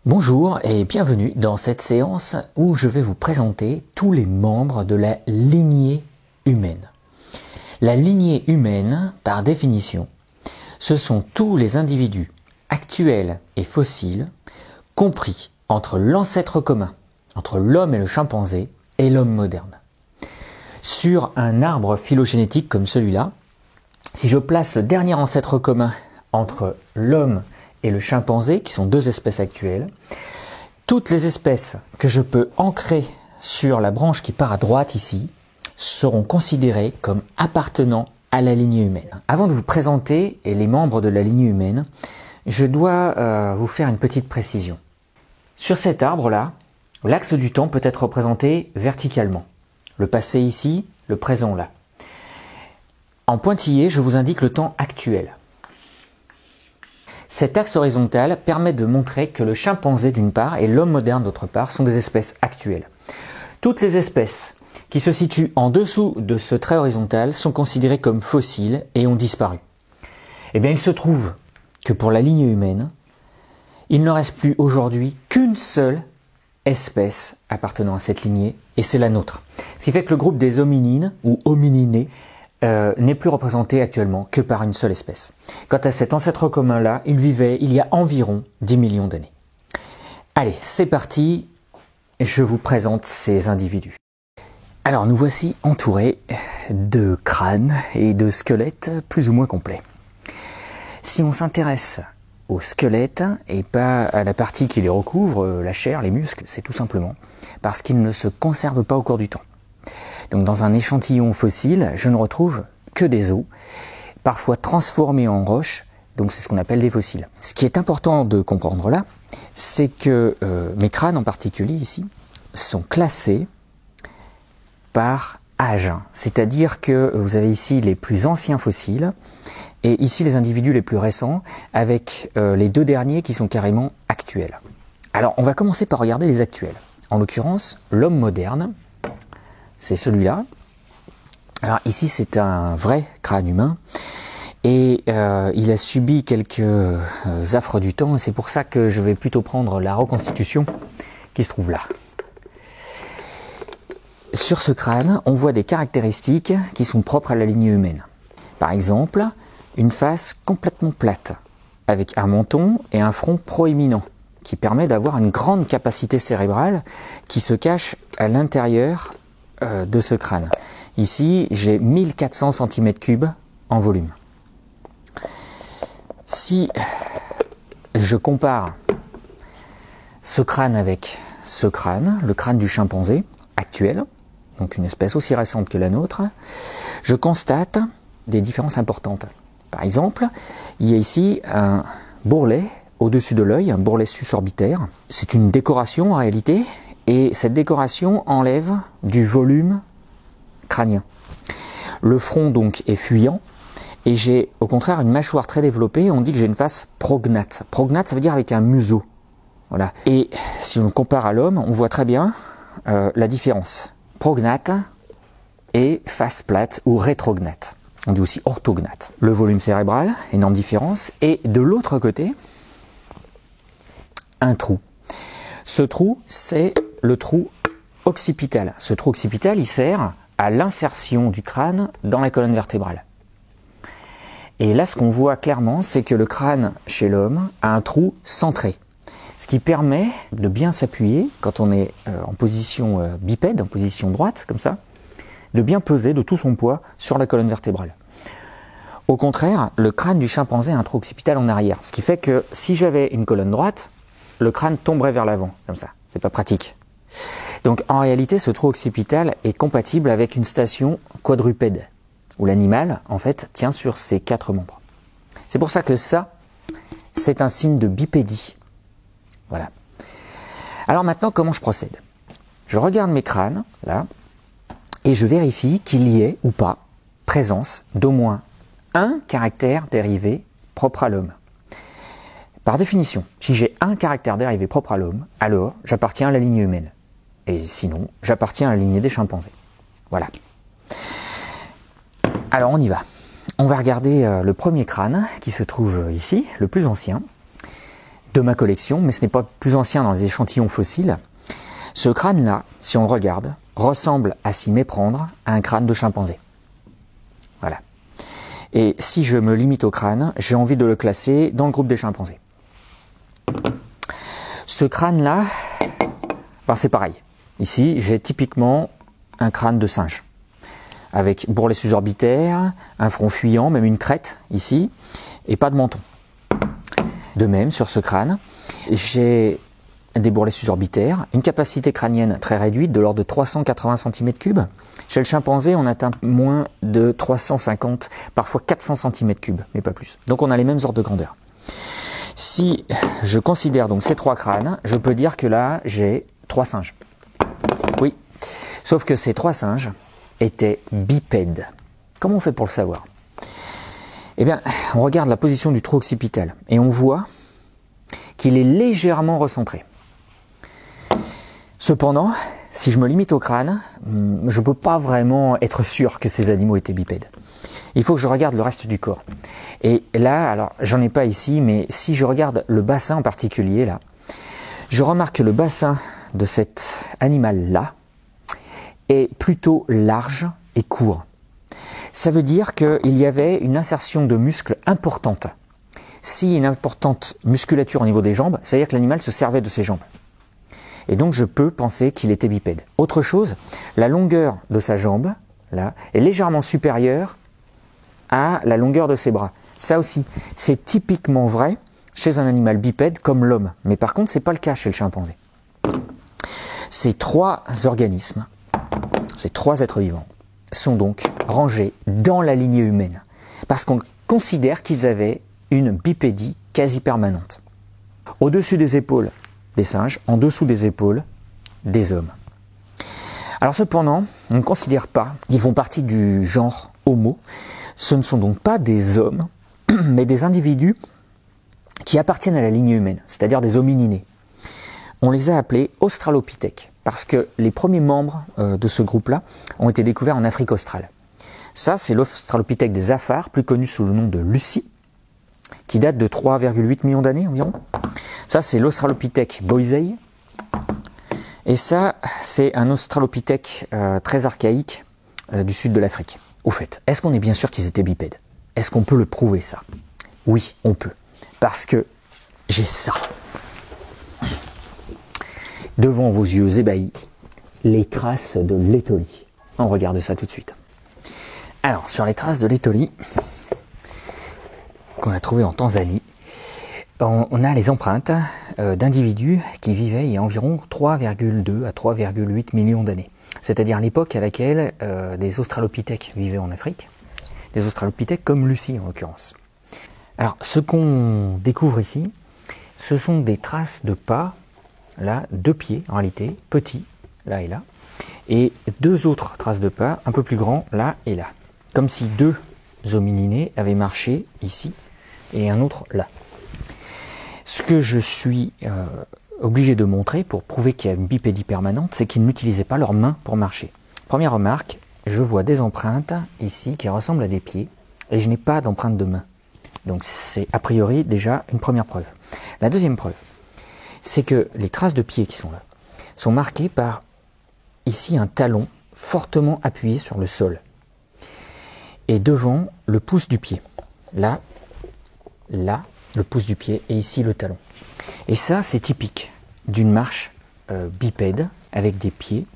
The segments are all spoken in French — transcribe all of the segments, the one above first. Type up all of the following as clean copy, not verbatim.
Bonjour et bienvenue dans cette séance où je vais vous présenter tous les membres de la lignée humaine. La lignée humaine, par définition, ce sont tous les individus actuels et fossiles compris entre l'ancêtre commun, entre l'homme et le chimpanzé et l'homme moderne. Sur un arbre phylogénétique comme celui-là, si je place le dernier ancêtre commun entre l'homme et le chimpanzé, qui sont deux espèces actuelles, toutes les espèces que je peux ancrer sur la branche qui part à droite ici seront considérées comme appartenant à la lignée humaine. Avant de vous présenter les membres de la lignée humaine, je dois vous faire une petite précision. Sur cet arbre-là, l'axe du temps peut être représenté verticalement. Le passé ici, le présent là. En pointillé, je vous indique le temps actuel. Cet axe horizontal permet de montrer que le chimpanzé d'une part et l'homme moderne d'autre part sont des espèces actuelles. Toutes les espèces qui se situent en dessous de ce trait horizontal sont considérées comme fossiles et ont disparu. Eh bien, il se trouve que pour la lignée humaine, il ne reste plus aujourd'hui qu'une seule espèce appartenant à cette lignée, et c'est la nôtre. Ce qui fait que le groupe des hominines ou homininés n'est plus représenté actuellement que par une seule espèce. Quant à cet ancêtre commun-là, il vivait il y a environ 10 millions d'années. Allez, c'est parti, je vous présente ces individus. Alors nous voici entourés de crânes et de squelettes plus ou moins complets. Si on s'intéresse aux squelettes et pas à la partie qui les recouvre, la chair, les muscles, c'est tout simplement parce qu'ils ne se conservent pas au cours du temps. Donc dans un échantillon fossile, je ne retrouve que des os, parfois transformés en roches, donc c'est ce qu'on appelle des fossiles. Ce qui est important de comprendre là, c'est que mes crânes en particulier ici, sont classés par âge. C'est-à-dire que vous avez ici les plus anciens fossiles, et ici les individus les plus récents, avec les deux derniers qui sont carrément actuels. Alors on va commencer par regarder les actuels. En l'occurrence, l'homme moderne, c'est celui-là. Alors ici c'est un vrai crâne humain et il a subi quelques affres du temps et c'est pour ça que je vais plutôt prendre la reconstitution qui se trouve là. Sur ce crâne, on voit des caractéristiques qui sont propres à la lignée humaine. Par exemple, une face complètement plate, avec un menton et un front proéminent, qui permet d'avoir une grande capacité cérébrale qui se cache à l'intérieur de ce crâne. Ici, j'ai 1400 cm3 en volume. Si je compare ce crâne avec ce crâne, le crâne du chimpanzé actuel, donc une espèce aussi récente que la nôtre, je constate des différences importantes. Par exemple, il y a ici un bourrelet au-dessus de l'œil, un bourrelet susorbitaire. C'est une décoration en réalité, et cette décoration enlève du volume crânien. Le front donc est fuyant, et j'ai au contraire une mâchoire très développée, on dit que j'ai une face prognate. Prognate, ça veut dire avec un museau. Voilà. Et si on le compare à l'homme, on voit très bien la différence. Prognate et face plate ou rétrognate. On dit aussi orthognate. Le volume cérébral, énorme différence. Et de l'autre côté, un trou. Ce trou, c'est le trou occipital. Ce trou occipital, il sert à l'insertion du crâne dans la colonne vertébrale. Et là, ce qu'on voit clairement, c'est que le crâne chez l'homme a un trou centré. Ce qui permet de bien s'appuyer quand on est en position bipède, en position droite, comme ça, de bien peser de tout son poids sur la colonne vertébrale. Au contraire, le crâne du chimpanzé a un trou occipital en arrière. Ce qui fait que si j'avais une colonne droite, le crâne tomberait vers l'avant, comme ça. C'est pas pratique. Donc en réalité, ce trou occipital est compatible avec une station quadrupède, où l'animal, en fait, tient sur ses 4 membres. C'est pour ça que ça, c'est un signe de bipédie. Voilà. Alors maintenant, comment je procède? Je regarde mes crânes, là, et je vérifie qu'il y ait ou pas présence d'au moins un caractère dérivé propre à l'homme. Par définition, si j'ai un caractère dérivé propre à l'homme, alors j'appartiens à la lignée humaine. Et sinon, j'appartiens à la lignée des chimpanzés. Voilà. Alors on y va. On va regarder le premier crâne qui se trouve ici, le plus ancien. de ma collection, mais ce n'est pas plus ancien dans les échantillons fossiles. Ce crâne-là, si on le regarde, ressemble à s'y méprendre à un crâne de chimpanzé. Voilà. Et si je me limite au crâne, j'ai envie de le classer dans le groupe des chimpanzés. Ce crâne-là, ben c'est pareil. Ici, j'ai typiquement un crâne de singe, avec bourrelet susorbitaire, un front fuyant, même une crête ici, et pas de menton. De même, sur ce crâne, j'ai des bourrelets susorbitaires, une capacité crânienne très réduite, de l'ordre de 380 cm3. Chez le chimpanzé, on atteint moins de 350, parfois 400 cm3, mais pas plus. Donc on a les mêmes ordres de grandeur. Si je considère donc ces trois crânes, je peux dire que là, j'ai trois singes. Oui, sauf que ces trois singes étaient bipèdes. Comment on fait pour le savoir? Eh bien, on regarde la position du trou occipital et on voit qu'il est légèrement recentré. Cependant, si je me limite au crâne, je ne peux pas vraiment être sûr que ces animaux étaient bipèdes. Il faut que je regarde le reste du corps. Et là, alors, j'en ai pas ici, mais si je regarde le bassin en particulier, là, je remarque que le bassin de cet animal-là est plutôt large et court. Ça veut dire qu'il y avait une insertion de muscles importante. S'il y a une importante musculature au niveau des jambes, ça veut dire que l'animal se servait de ses jambes. Et donc je peux penser qu'il était bipède. Autre chose, la longueur de sa jambe, là, est légèrement supérieure à la longueur de ses bras. Ça aussi, c'est typiquement vrai chez un animal bipède comme l'homme. Mais par contre, ce n'est pas le cas chez le chimpanzé. Ces trois organismes, ces trois êtres vivants, sont donc rangés dans la lignée humaine. Parce qu'on considère qu'ils avaient une bipédie quasi permanente. Au-dessus des épaules des singes, en dessous des épaules des hommes. Alors cependant, on ne considère pas qu'ils font partie du genre Homo. Ce ne sont donc pas des hommes, mais des individus qui appartiennent à la lignée humaine, c'est-à-dire des homininés. On les a appelés australopithèques, parce que les premiers membres de ce groupe-là ont été découverts en Afrique australe. Ça, c'est l'australopithèque des Afars, plus connu sous le nom de Lucie, qui date de 3,8 millions d'années environ. Ça, c'est l'australopithèque boisei. Et ça, c'est un australopithèque très archaïque du sud de l'Afrique. Au fait, est-ce qu'on est bien sûr qu'ils étaient bipèdes? Est-ce qu'on peut le prouver, ça? Oui, on peut. Parce que j'ai ça. Devant vos yeux ébahis, les traces de l'étolie. On regarde ça tout de suite. Alors, sur les traces de l'étolie, qu'on a trouvées en Tanzanie, on a les empreintes d'individus qui vivaient il y a environ 3,2 à 3,8 millions d'années. C'est-à-dire l'époque à laquelle des australopithèques vivaient en Afrique, des australopithèques comme Lucie en l'occurrence. Alors, ce qu'on découvre ici, ce sont des traces de pas, là, 2 pieds en réalité, petits, là et là, et 2 autres traces de pas, un peu plus grands, là et là. Comme si 2 homininés avaient marché ici et un autre là. Ce que je suis obligé de montrer pour prouver qu'il y a une bipédie permanente, c'est qu'ils n'utilisaient pas leurs mains pour marcher. Première remarque, je vois des empreintes ici qui ressemblent à des pieds et je n'ai pas d'empreinte de main. Donc c'est a priori déjà une première preuve. La deuxième preuve, c'est que les traces de pieds qui sont là sont marquées par ici un talon fortement appuyé sur le sol. Et devant le pouce du pied. Là, le pouce du pied et ici le talon. Et ça, c'est typique d'une marche bipède avec des pieds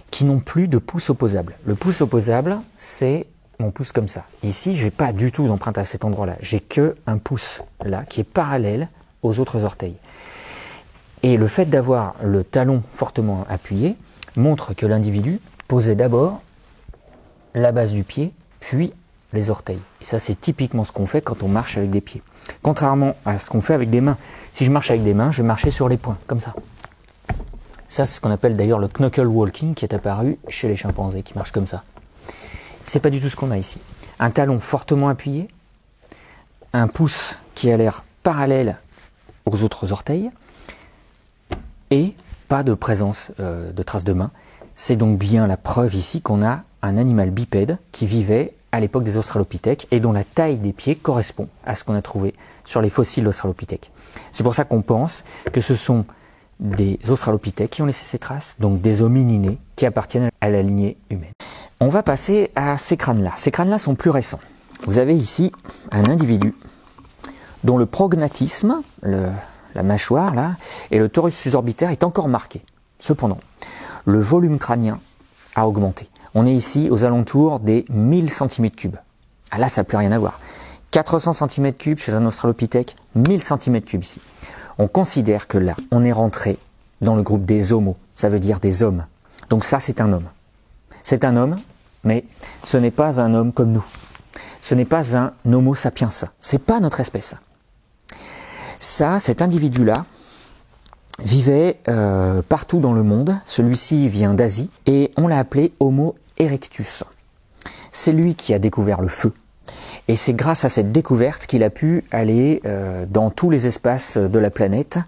qui n'ont plus de pouce opposable. Le pouce opposable, c'est mon pouce comme ça. Ici, je n'ai pas du tout d'empreinte à cet endroit-là. J'ai qu'un pouce là qui est parallèle aux autres orteils. Et le fait d'avoir le talon fortement appuyé montre que l'individu posait d'abord la base du pied, puis les orteils. Et ça, c'est typiquement ce qu'on fait quand on marche avec des pieds. Contrairement à ce qu'on fait avec des mains. Si je marche avec des mains, je vais marcher sur les poings, comme ça. Ça, c'est ce qu'on appelle d'ailleurs le knuckle walking, qui est apparu chez les chimpanzés, qui marchent comme ça. C'est pas du tout ce qu'on a ici. Un talon fortement appuyé, un pouce qui a l'air parallèle aux autres orteils, et pas de présence de traces de main. C'est donc bien la preuve ici qu'on a un animal bipède qui vivait à l'époque des Australopithèques et dont la taille des pieds correspond à ce qu'on a trouvé sur les fossiles d'Australopithèques. C'est pour ça qu'on pense que ce sont des Australopithèques qui ont laissé ces traces, donc des homininés qui appartiennent à la lignée humaine. On va passer à ces crânes-là. Ces crânes-là sont plus récents. Vous avez ici un individu dont le prognatisme, la mâchoire là, et le torus susorbitaire est encore marqué. Cependant, le volume crânien a augmenté. On est ici aux alentours des 1000 cm3. Ah là, ça n'a plus rien à voir. 400 cm3 chez un Australopithèque, 1000 cm3 ici. On considère que là, on est rentré dans le groupe des homos, ça veut dire des hommes. Donc ça, c'est un homme. C'est un homme, mais ce n'est pas un homme comme nous. Ce n'est pas un homo sapiens. C'est pas notre espèce. Ça, cet individu-là vivait partout dans le monde. Celui-ci vient d'Asie et on l'a appelé Homo erectus. C'est lui qui a découvert le feu. Et c'est grâce à cette découverte qu'il a pu aller dans tous les espaces de la planète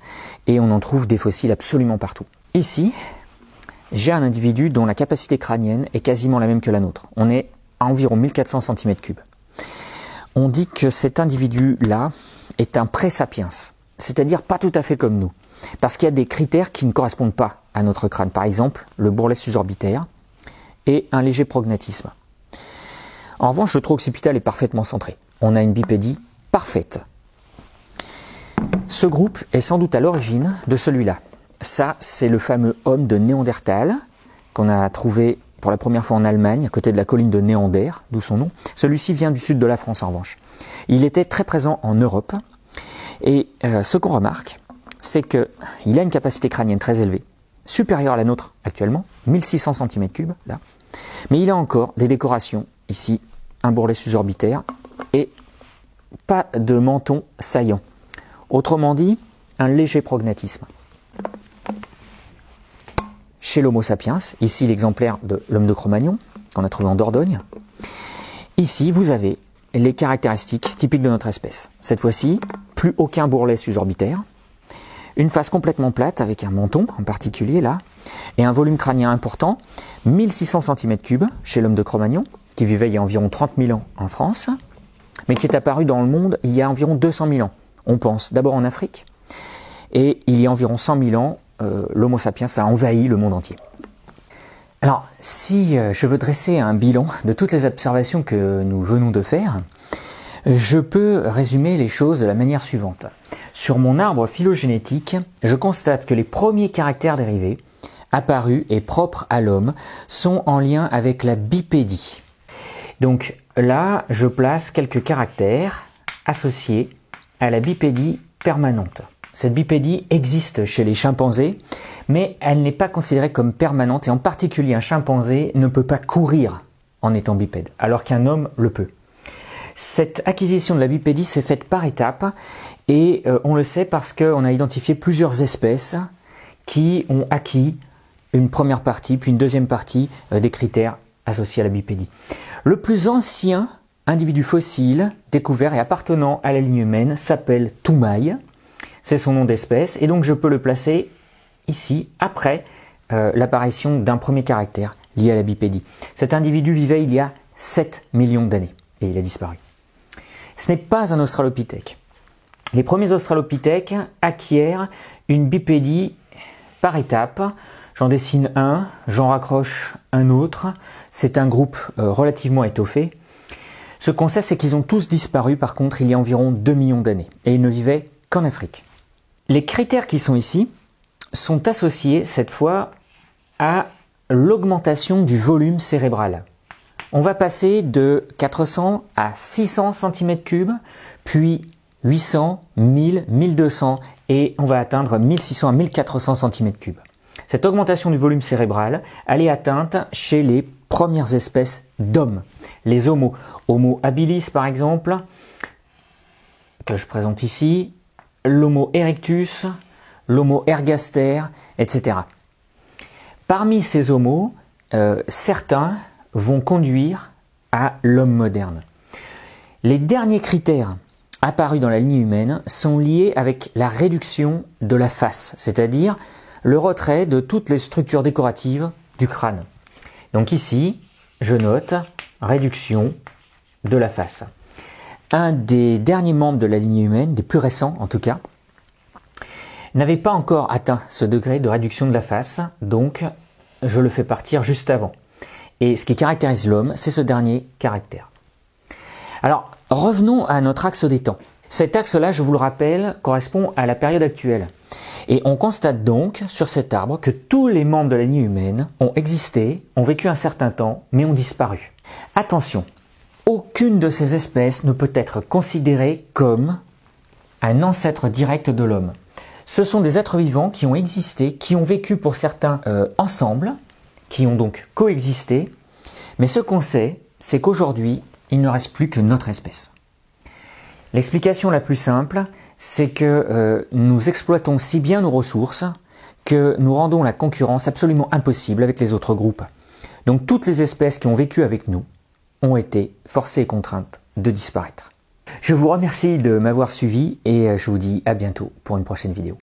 et on en trouve des fossiles absolument partout. Ici, j'ai un individu dont la capacité crânienne est quasiment la même que la nôtre. On est à environ 1400 cm3. On dit que cet individu-là est un pré-sapiens, c'est-à-dire pas tout à fait comme nous, parce qu'il y a des critères qui ne correspondent pas à notre crâne. Par exemple, le bourrelet susorbitaire et un léger prognatisme. En revanche, le tronc occipital est parfaitement centré. On a une bipédie parfaite. Ce groupe est sans doute à l'origine de celui-là. Ça, c'est le fameux homme de Néandertal qu'on a trouvé pour la première fois en Allemagne, à côté de la colline de Néander, d'où son nom. Celui-ci vient du sud de la France en revanche. Il était très présent en Europe et ce qu'on remarque, c'est qu'il a une capacité crânienne très élevée, supérieure à la nôtre actuellement, 1600 cm3 là, mais il a encore des décorations, ici, un bourrelet susorbitaire et pas de menton saillant. Autrement dit, un léger prognatisme. Chez l'Homo sapiens, ici l'exemplaire de l'homme de Cro-Magnon, qu'on a trouvé en Dordogne, ici vous avez les caractéristiques typiques de notre espèce. Cette fois-ci, plus aucun bourrelet susorbitaire, une face complètement plate avec un menton en particulier là, et un volume crânien important, 1600 cm3 chez l'homme de Cro-Magnon, qui vivait il y a environ 30 000 ans en France, mais qui est apparu dans le monde il y a environ 200 000 ans. On pense d'abord en Afrique, et il y a environ 100 000 ans, l'Homo sapiens a envahi le monde entier. Alors, si je veux dresser un bilan de toutes les observations que nous venons de faire, je peux résumer les choses de la manière suivante. Sur mon arbre phylogénétique, je constate que les premiers caractères dérivés, apparus et propres à l'homme, sont en lien avec la bipédie. Donc là, je place quelques caractères associés à la bipédie permanente. Cette bipédie existe chez les chimpanzés, mais elle n'est pas considérée comme permanente et en particulier un chimpanzé ne peut pas courir en étant bipède, alors qu'un homme le peut. Cette acquisition de la bipédie s'est faite par étapes et on le sait parce qu'on a identifié plusieurs espèces qui ont acquis une première partie puis une deuxième partie des critères associés à la bipédie. Le plus ancien individu fossile découvert et appartenant à la ligne humaine s'appelle Toumaï. C'est son nom d'espèce et donc je peux le placer ici après l'apparition d'un premier caractère lié à la bipédie. Cet individu vivait il y a 7 millions d'années et il a disparu. Ce n'est pas un australopithèque. Les premiers australopithèques acquièrent une bipédie par étapes. J'en dessine un, j'en raccroche un autre. C'est un groupe relativement étoffé. Ce qu'on sait, c'est qu'ils ont tous disparu par contre il y a environ 2 millions d'années et ils ne vivaient qu'en Afrique. Les critères qui sont ici sont associés cette fois à l'augmentation du volume cérébral. On va passer de 400 à 600 cm3, puis 800, 1000, 1200 et on va atteindre 1600 à 1400 cm3. Cette augmentation du volume cérébral, elle est atteinte chez les premières espèces d'hommes, les homos. Homo habilis par exemple, que je présente ici, l'Homo erectus, l'Homo ergaster, etc. Parmi ces homos, certains vont conduire à l'homme moderne. Les derniers critères apparus dans la lignée humaine sont liés avec la réduction de la face, c'est-à-dire le retrait de toutes les structures décoratives du crâne. Donc ici, je note réduction de la face. Un des derniers membres de la lignée humaine, des plus récents en tout cas, n'avait pas encore atteint ce degré de réduction de la face, donc je le fais partir juste avant. Et ce qui caractérise l'homme, c'est ce dernier caractère. Alors, revenons à notre axe des temps. Cet axe-là, je vous le rappelle, correspond à la période actuelle. Et on constate donc sur cet arbre que tous les membres de la lignée humaine ont existé, ont vécu un certain temps, mais ont disparu. Attention, aucune de ces espèces ne peut être considérée comme un ancêtre direct de l'homme. Ce sont des êtres vivants qui ont existé, qui ont vécu pour certains ensemble, qui ont donc coexisté, mais ce qu'on sait, c'est qu'aujourd'hui, il ne reste plus que notre espèce. L'explication la plus simple, c'est que nous exploitons si bien nos ressources que nous rendons la concurrence absolument impossible avec les autres groupes. Donc toutes les espèces qui ont vécu avec nous ont été forcées et contraintes de disparaître. Je vous remercie de m'avoir suivi et je vous dis à bientôt pour une prochaine vidéo.